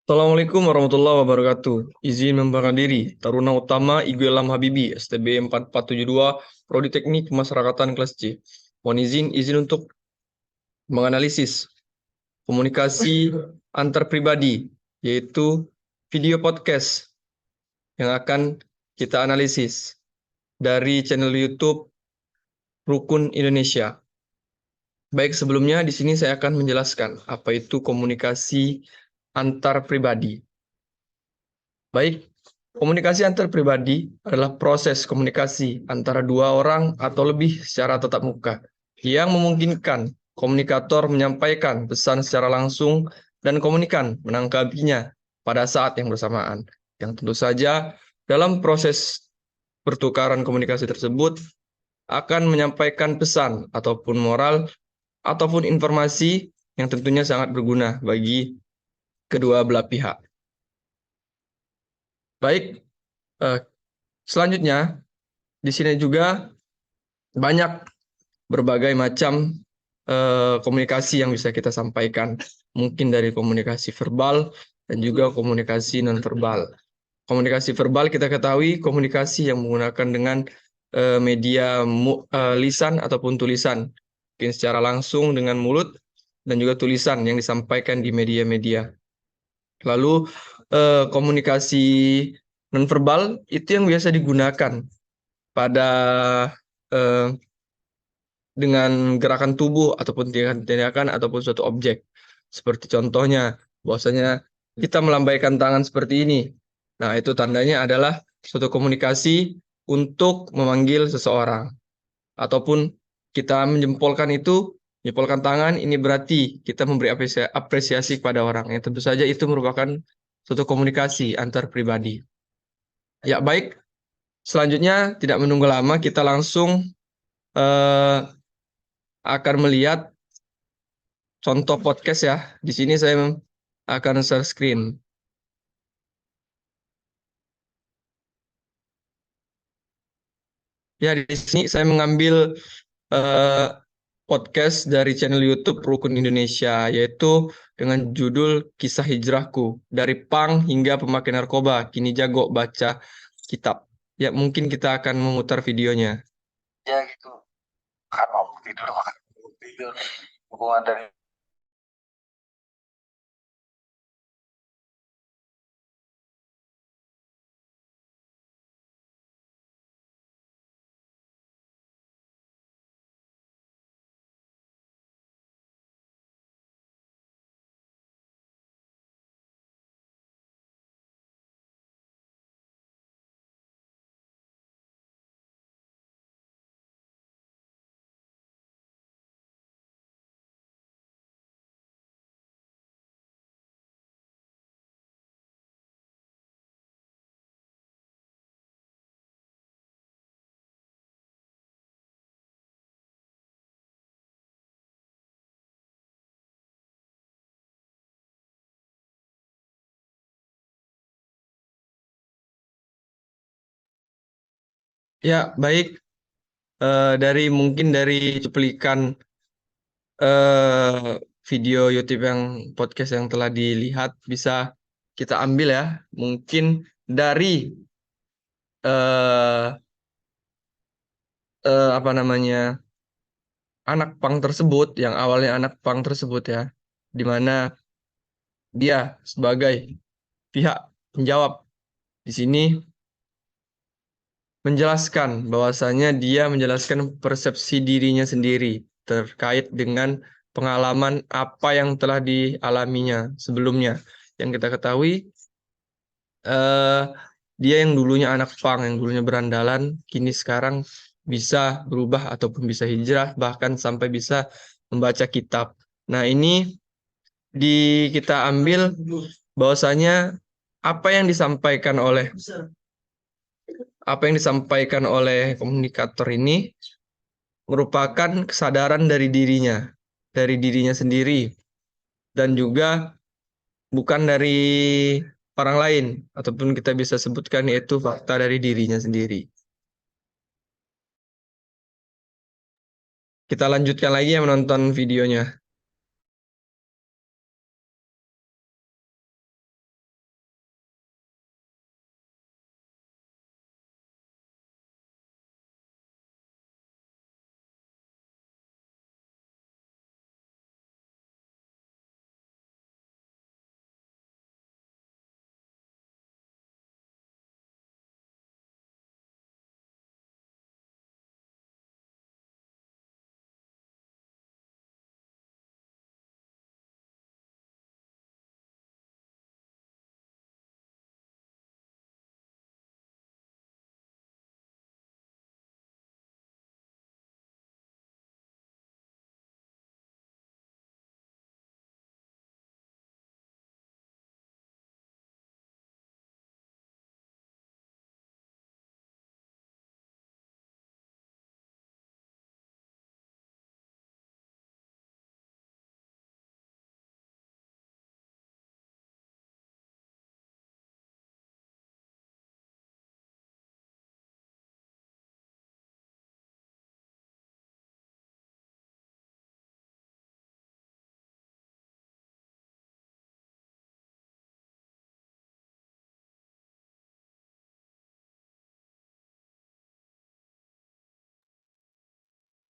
Assalamualaikum warahmatullahi wabarakatuh. Izin memperkenalkan diri, Taruna Utama Igu Ilham Habibi, STB 4472, Prodi Teknik Kemasyarakatan kelas C. Mohon izin untuk menganalisis komunikasi antar pribadi, yaitu video podcast yang akan kita analisis dari channel YouTube Rukun Indonesia. Baik, sebelumnya di sini saya akan menjelaskan apa itu komunikasi antar pribadi. Baik, komunikasi antar pribadi adalah proses komunikasi antara dua orang atau lebih secara tatap muka yang memungkinkan komunikator menyampaikan pesan secara langsung dan komunikan menanggapinya pada saat yang bersamaan. Yang tentu saja dalam proses pertukaran komunikasi tersebut akan menyampaikan pesan ataupun moral ataupun informasi yang tentunya sangat berguna bagi kedua belah pihak. Baik, eh, selanjutnya di sini juga banyak berbagai macam komunikasi yang bisa kita sampaikan. Mungkin dari komunikasi verbal dan juga komunikasi nonverbal. Komunikasi verbal kita ketahui komunikasi yang menggunakan dengan media lisan ataupun tulisan. Mungkin secara langsung dengan mulut dan juga tulisan yang disampaikan di media-media. Lalu komunikasi nonverbal itu yang biasa digunakan pada eh, dengan gerakan tubuh ataupun tindakan ataupun suatu objek. Seperti contohnya, bahwasanya kita melambaikan tangan seperti ini. Nah, itu tandanya adalah suatu komunikasi untuk memanggil seseorang. Ataupun kita menjempolkan itu, menjempolkan tangan, ini berarti kita memberi apresiasi kepada orang. Yang tentu saja itu merupakan suatu komunikasi antar pribadi. Ya, baik. Selanjutnya, tidak menunggu lama, kita langsung eh, akan melihat contoh podcast ya. Di sini saya akan share screen. Ya, di sini saya mengambil eh, podcast dari channel YouTube Rukun Indonesia, yaitu dengan judul Kisah Hijrahku. Dari pang hingga pemakai narkoba, kini jago baca kitab. Ya, mungkin kita akan memutar videonya. Ya gitu kan mau tidur makan tidur hubungan dari Ya, baik. Mungkin dari cuplikan video YouTube yang podcast yang telah dilihat bisa kita ambil ya. Mungkin dari eh, apa namanya anak pang tersebut, yang awalnya anak pang tersebut ya, di mana dia sebagai pihak penjawab di sini menjelaskan bahwasanya dia menjelaskan persepsi dirinya sendiri terkait dengan pengalaman apa yang telah dialaminya sebelumnya. Yang kita ketahui, eh, dia yang dulunya anak pang, yang dulunya berandalan, kini sekarang bisa berubah ataupun bisa hijrah, bahkan sampai bisa membaca kitab. Nah, ini kita ambil bahwasanya apa yang disampaikan oleh komunikator ini merupakan kesadaran dari dirinya sendiri, dan juga bukan dari orang lain, ataupun kita bisa sebutkan yaitu fakta dari dirinya sendiri. Kita lanjutkan lagi ya menonton videonya.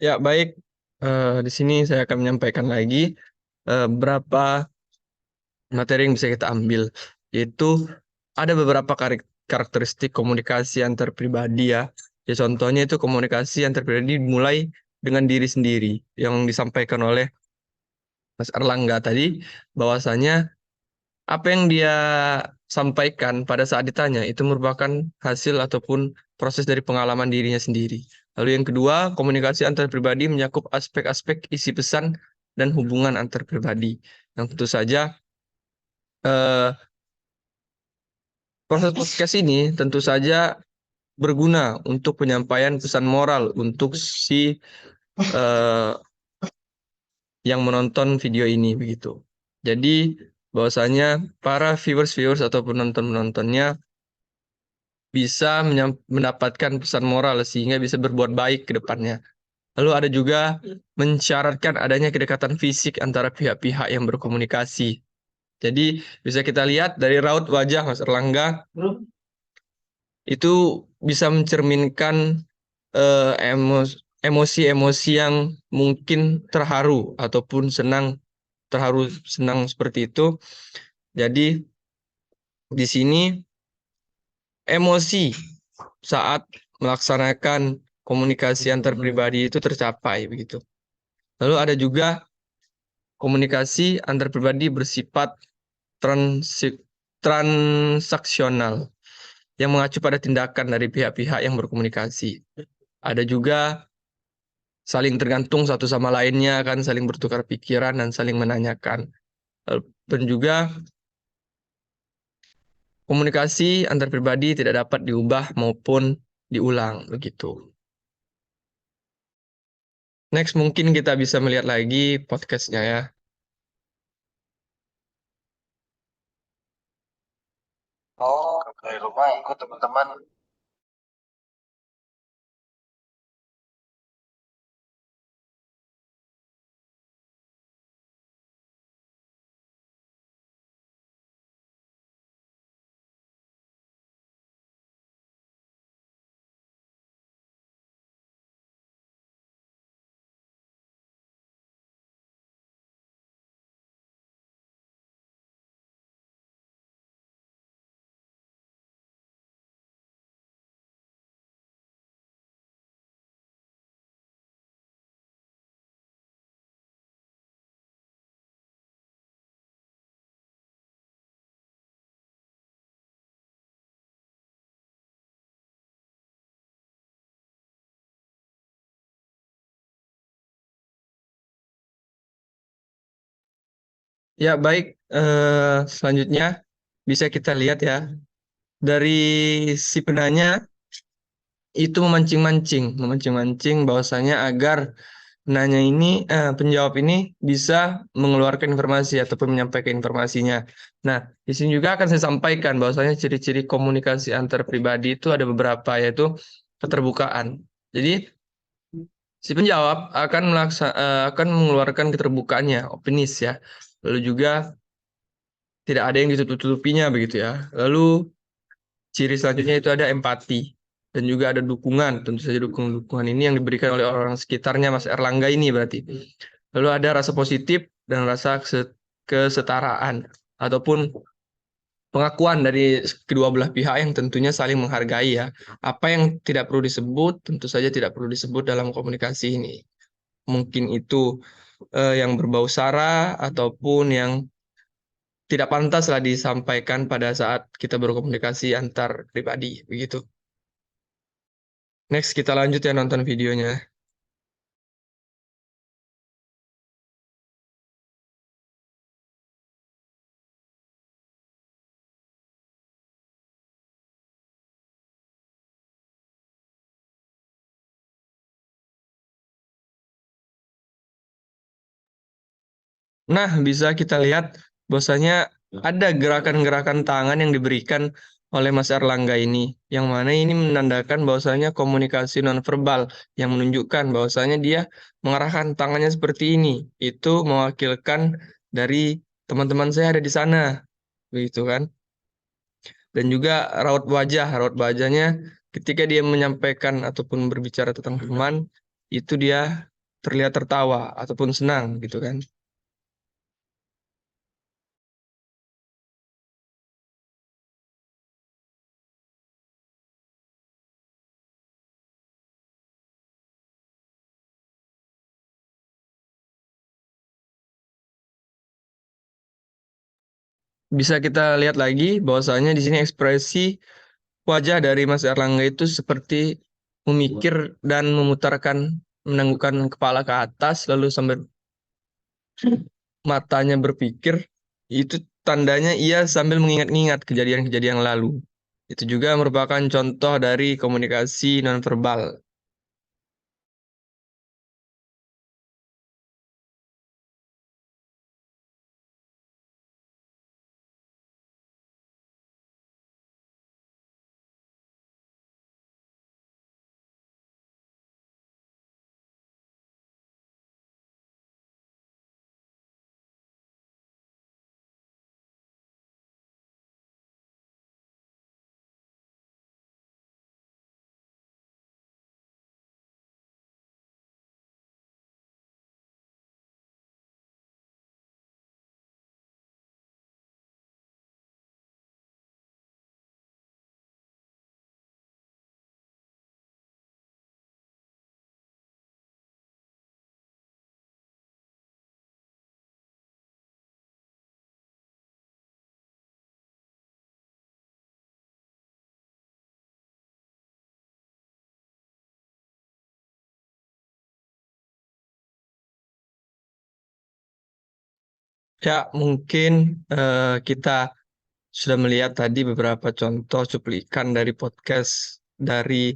Ya, baik. Di sini saya akan menyampaikan lagi berapa materi yang bisa kita ambil, yaitu ada beberapa karakteristik komunikasi antar pribadi ya. Ya, contohnya itu komunikasi antar pribadi dimulai dengan diri sendiri, yang disampaikan oleh Mas Erlangga tadi, bahwasanya apa yang dia sampaikan pada saat ditanya itu merupakan hasil ataupun proses dari pengalaman dirinya sendiri. Lalu yang kedua, komunikasi antar pribadi menyakup aspek-aspek isi pesan dan hubungan antar pribadi. Yang tentu saja eh, proses podcast ini tentu saja berguna untuk penyampaian pesan moral untuk si eh, yang menonton video ini begitu. Jadi bahwasanya para viewers atau penonton-penontonnya bisa mendapatkan pesan moral sehingga bisa berbuat baik ke depannya. Lalu ada juga mensyaratkan adanya kedekatan fisik antara pihak-pihak yang berkomunikasi. Jadi bisa kita lihat dari raut wajah Mas Erlangga itu bisa mencerminkan emosi-emosi yang mungkin terharu ataupun terharu senang seperti itu. Jadi di sini emosi saat melaksanakan komunikasi antar pribadi itu tercapai begitu. Lalu ada juga komunikasi antar pribadi bersifat transaksional yang mengacu pada tindakan dari pihak-pihak yang berkomunikasi. Ada juga saling tergantung satu sama lainnya kan, saling bertukar pikiran dan saling menanyakan. Dan juga komunikasi antar pribadi tidak dapat diubah maupun diulang begitu. Next, mungkin kita bisa melihat lagi podcastnya ya. Oh, dari rumah ikut teman-teman. Ya, baik. Selanjutnya bisa kita lihat ya. Dari si penanya itu memancing-mancing bahwasanya agar penjawab ini bisa mengeluarkan informasi ataupun menyampaikan informasinya. Nah, di sini juga akan saya sampaikan bahwasanya ciri-ciri komunikasi antar pribadi itu ada beberapa, yaitu keterbukaan. Jadi, si penjawab akan mengeluarkan keterbukaannya, openis ya. Lalu juga tidak ada yang ditutup-tutupinya begitu ya. Lalu ciri selanjutnya itu ada empati dan juga ada dukungan. Tentu saja dukungan ini yang diberikan oleh orang-orang sekitarnya Mas Erlangga ini berarti. Lalu ada rasa positif dan rasa kesetaraan ataupun pengakuan dari kedua belah pihak yang tentunya saling menghargai ya. Apa yang tidak perlu disebut tentu saja tidak perlu disebut dalam komunikasi ini. Mungkin itu yang berbau sara ataupun yang tidak pantas lah disampaikan pada saat kita berkomunikasi antar pribadi begitu. Next, kita lanjut ya nonton videonya. Nah, bisa kita lihat bahwasanya ada gerakan-gerakan tangan yang diberikan oleh Mas Erlangga ini, yang mana ini menandakan bahwasanya komunikasi nonverbal yang menunjukkan bahwasanya dia mengarahkan tangannya seperti ini. Itu mewakilkan dari teman-teman saya ada di sana, begitu kan? Dan juga raut wajahnya ketika dia menyampaikan ataupun berbicara tentang teman, itu dia terlihat tertawa ataupun senang gitu kan. Bisa kita lihat lagi bahwasanya di sini ekspresi wajah dari Mas Erlangga itu seperti memikir dan memutarkan, menanggukkan kepala ke atas lalu sambil matanya berpikir, itu tandanya ia sambil mengingat-ingat kejadian-kejadian lalu. Itu juga merupakan contoh dari komunikasi nonverbal. Ya, mungkin kita sudah melihat tadi beberapa contoh cuplikan dari podcast dari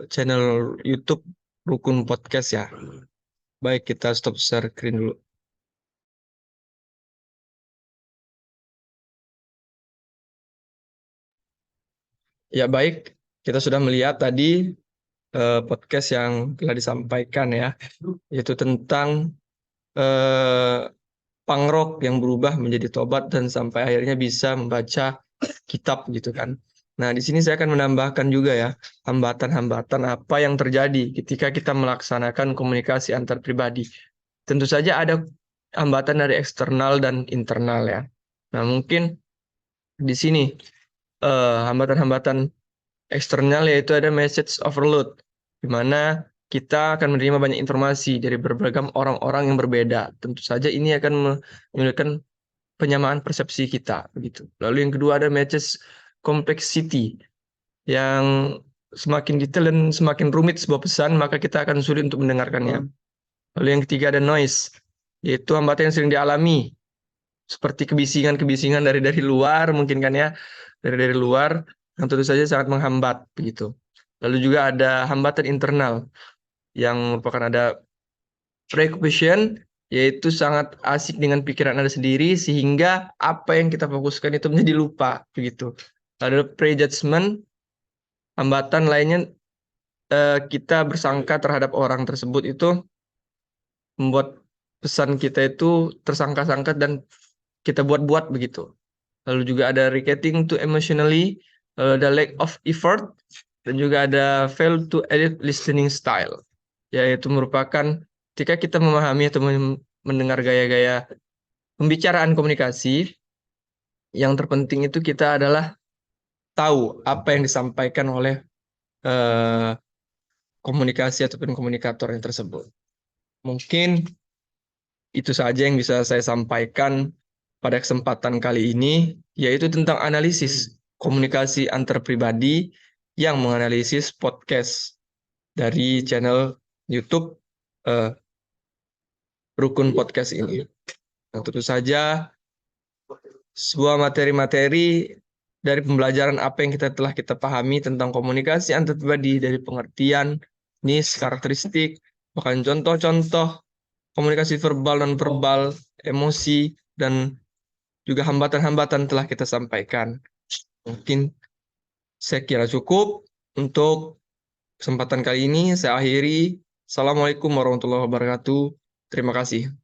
channel YouTube Rukun Podcast ya. Baik, kita stop share screen dulu. Ya, baik. Kita sudah melihat tadi podcast yang telah disampaikan ya, yaitu tentang eh, punk rock yang berubah menjadi tobat dan sampai akhirnya bisa membaca kitab gitu kan. Nah, di sini saya akan menambahkan juga ya, hambatan-hambatan apa yang terjadi ketika kita melaksanakan komunikasi antar pribadi. Tentu saja ada hambatan dari eksternal dan internal ya. Nah, mungkin di sini hambatan-hambatan eksternal yaitu ada message overload, di mana kita akan menerima banyak informasi dari berbagai orang-orang yang berbeda. Tentu saja ini akan menyulitkan penyamaan persepsi kita begitu. Lalu yang kedua ada message complexity, yang semakin detail dan semakin rumit sebuah pesan maka kita akan sulit untuk mendengarkannya. Lalu yang ketiga ada noise, yaitu hambatan yang sering dialami seperti kebisingan-kebisingan dari luar mungkin kan ya, dari luar yang tentu saja sangat menghambat begitu. Lalu juga ada hambatan internal yang merupakan ada preoccupation, yaitu sangat asik dengan pikiran Anda sendiri sehingga apa yang kita fokuskan itu menjadi lupa begitu. Lalu ada prejudgment, hambatan lainnya kita bersangka terhadap orang tersebut itu membuat pesan kita itu tersangka-sangka dan kita buat-buat begitu. Lalu juga ada reacting to emotionally, ada lack of effort, dan juga ada fail to edit listening style, yaitu merupakan ketika kita memahami atau mendengar gaya-gaya pembicaraan komunikasi, yang terpenting itu kita adalah tahu apa yang disampaikan oleh eh, komunikasi ataupun komunikator yang tersebut. Mungkin itu saja yang bisa saya sampaikan pada kesempatan kali ini, yaitu tentang analisis komunikasi antar pribadi yang menganalisis podcast dari channel YouTube eh, Rukun Podcast ini. Nah, tentu saja sebuah materi-materi dari pembelajaran apa yang telah kita pahami tentang komunikasi antar pribadi dari pengertian, niche, karakteristik, bahkan contoh-contoh komunikasi verbal dan verbal, emosi, dan juga hambatan-hambatan telah kita sampaikan. Mungkin saya kira cukup untuk kesempatan kali ini. Saya akhiri. Assalamualaikum warahmatullahi wabarakatuh. Terima kasih.